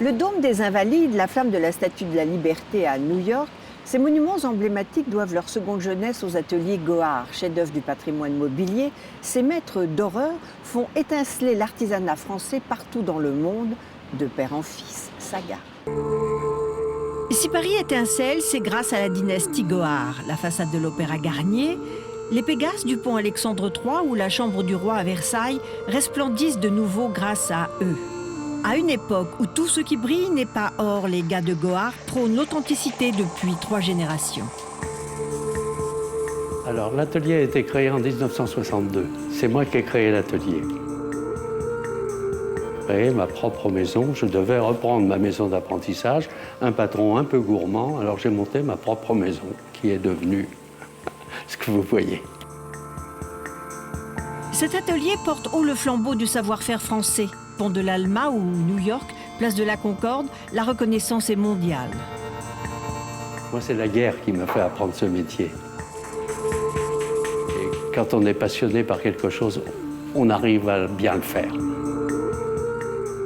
Le dôme des Invalides, la flamme de la Statue de la Liberté à New York, ces monuments emblématiques doivent leur seconde jeunesse aux ateliers Gohard, chef-d'œuvre du patrimoine mobilier. Ces maîtres d'horreur font étinceler l'artisanat français partout dans le monde, de père en fils. Saga. Si Paris étincelle, c'est grâce à la dynastie Gohard, la façade de l'Opéra Garnier, les Pégases du pont Alexandre III ou la chambre du roi à Versailles resplendissent de nouveau grâce à eux. À une époque où tout ce qui brille n'est pas or, les gars de Gohard prônent l'authenticité depuis 3 générations. Alors, l'atelier a été créé en 1962. C'est moi qui ai créé l'atelier. J'ai créé ma propre maison. Je devais reprendre ma maison d'apprentissage. Un patron un peu gourmand, alors j'ai monté ma propre maison, qui est devenue ce que vous voyez. Cet atelier porte haut le flambeau du savoir-faire français. Pont de l'Alma ou New York, place de la Concorde, la reconnaissance est mondiale. Moi, c'est la guerre qui m'a fait apprendre ce métier. Et quand on est passionné par quelque chose, on arrive à bien le faire.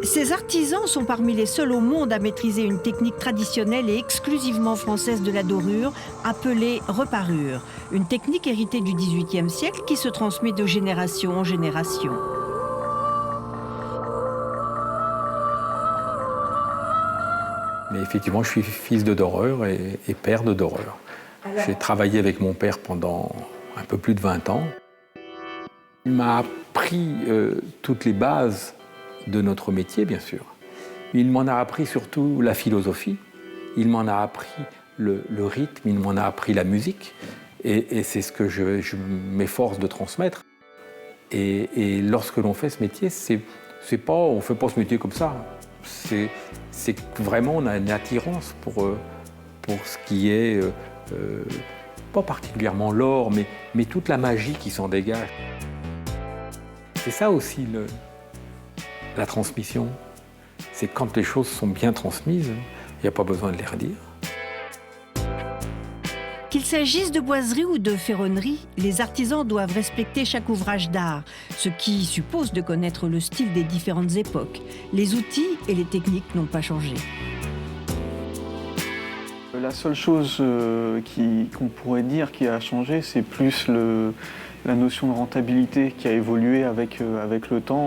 Ces artisans sont parmi les seuls au monde à maîtriser une technique traditionnelle et exclusivement française de la dorure, appelée reparure. Une technique héritée du XVIIIe siècle qui se transmet de génération en génération. Mais effectivement, je suis fils de doreur et père de doreur. J'ai travaillé avec mon père pendant un peu plus de 20 ans. Il m'a appris toutes les bases de notre métier, bien sûr. Il m'en a appris surtout la philosophie. Il m'en a appris le rythme, il m'en a appris la musique. Et c'est ce que je m'efforce de transmettre. Et lorsque l'on fait ce métier, on ne fait pas ce métier comme ça. C'est que vraiment on a une attirance pour ce qui est, pas particulièrement l'or, mais toute la magie qui s'en dégage. C'est ça aussi la transmission. C'est quand les choses sont bien transmises, il n'y a pas besoin de les redire. Qu'il s'agisse de boiserie ou de ferronnerie, les artisans doivent respecter chaque ouvrage d'art, ce qui suppose de connaître le style des différentes époques. Les outils et les techniques n'ont pas changé. La seule chose qu'on pourrait dire qui a changé, c'est plus la notion de rentabilité qui a évolué avec le temps.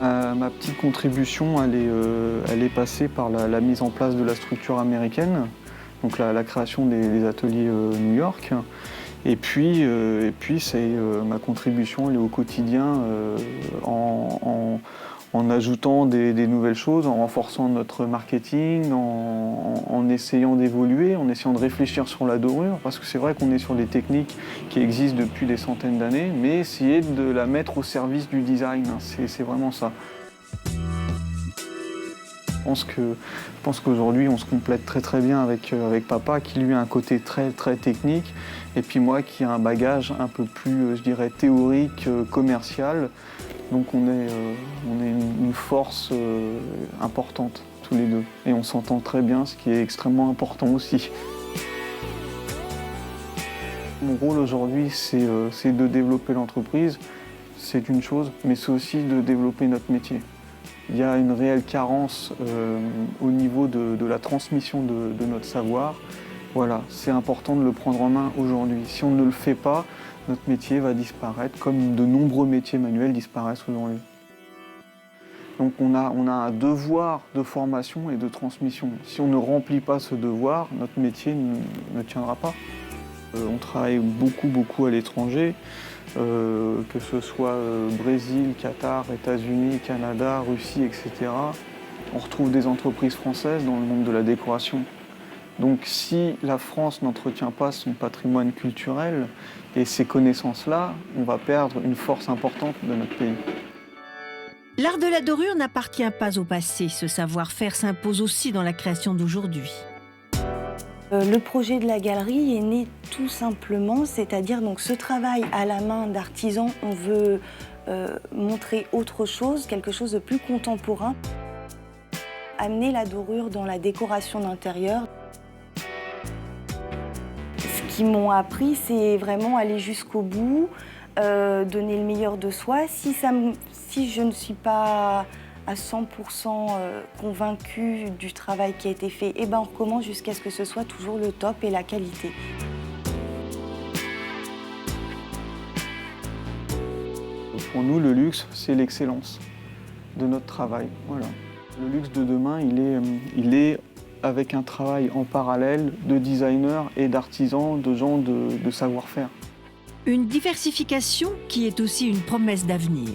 Ma petite contribution, elle est passée par la mise en place de la structure américaine. Donc la création des ateliers New York. Et puis ma contribution elle est au quotidien en ajoutant des nouvelles choses, en renforçant notre marketing, en essayant d'évoluer, en essayant de réfléchir sur la dorure, parce que c'est vrai qu'on est sur des techniques qui existent depuis des centaines d'années, mais essayer de la mettre au service du design, c'est vraiment ça. Je pense qu'aujourd'hui, on se complète très très bien avec papa, qui lui a un côté très très technique, et puis moi qui ai un bagage un peu plus, je dirais, théorique, commercial. Donc on est une force importante, tous les deux. Et on s'entend très bien, ce qui est extrêmement important aussi. Mon rôle aujourd'hui, c'est de développer l'entreprise. C'est une chose, mais c'est aussi de développer notre métier. Il y a une réelle carence au niveau de la transmission de notre savoir. Voilà, c'est important de le prendre en main aujourd'hui. Si on ne le fait pas, notre métier va disparaître, comme de nombreux métiers manuels disparaissent aujourd'hui. Donc on a un devoir de formation et de transmission. Si on ne remplit pas ce devoir, notre métier ne tiendra pas. On travaille beaucoup à l'étranger. Que ce soit Brésil, Qatar, États-Unis, Canada, Russie, etc. On retrouve des entreprises françaises dans le monde de la décoration. Donc si la France n'entretient pas son patrimoine culturel et ces connaissances-là, on va perdre une force importante de notre pays. L'art de la dorure n'appartient pas au passé. Ce savoir-faire s'impose aussi dans la création d'aujourd'hui. Le projet de la galerie est né tout simplement, c'est-à-dire donc ce travail à la main d'artisan, on veut montrer autre chose, quelque chose de plus contemporain. Amener la dorure dans la décoration d'intérieur. Ce qu'ils m'ont appris, c'est vraiment aller jusqu'au bout, donner le meilleur de soi. Si je ne suis pas à 100% convaincu du travail qui a été fait, et ben on recommence jusqu'à ce que ce soit toujours le top et la qualité. Pour nous, le luxe, c'est l'excellence de notre travail. Voilà. Le luxe de demain, il est avec un travail en parallèle de designers et d'artisans, de gens de savoir-faire. Une diversification qui est aussi une promesse d'avenir.